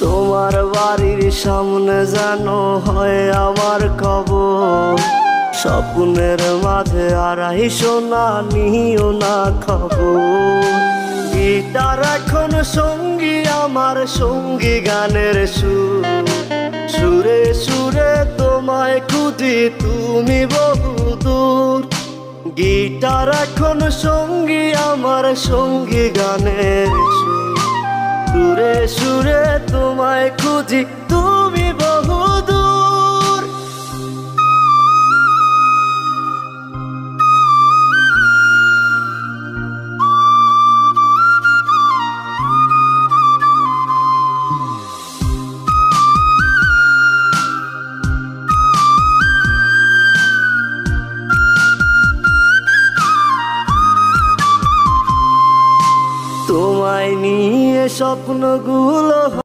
তোমার বাড়ির সামনে যেন হয় আমার কবর। স্বপ্নের মাঝে আড়াই সোনা নিও না খবর। গিটার এখন সঙ্গী আমার, সঙ্গী গানের সুর। সুরে সুরে তোমায় খুঁজি তুমি বহুদূর। গিটার এখন সঙ্গী আমার, সঙ্গী গানের সুর। সুরে সুরে তোমায় খুঁজি তুমি বহুদূর। তোমায় নিয়ে স্বপ্নগুলো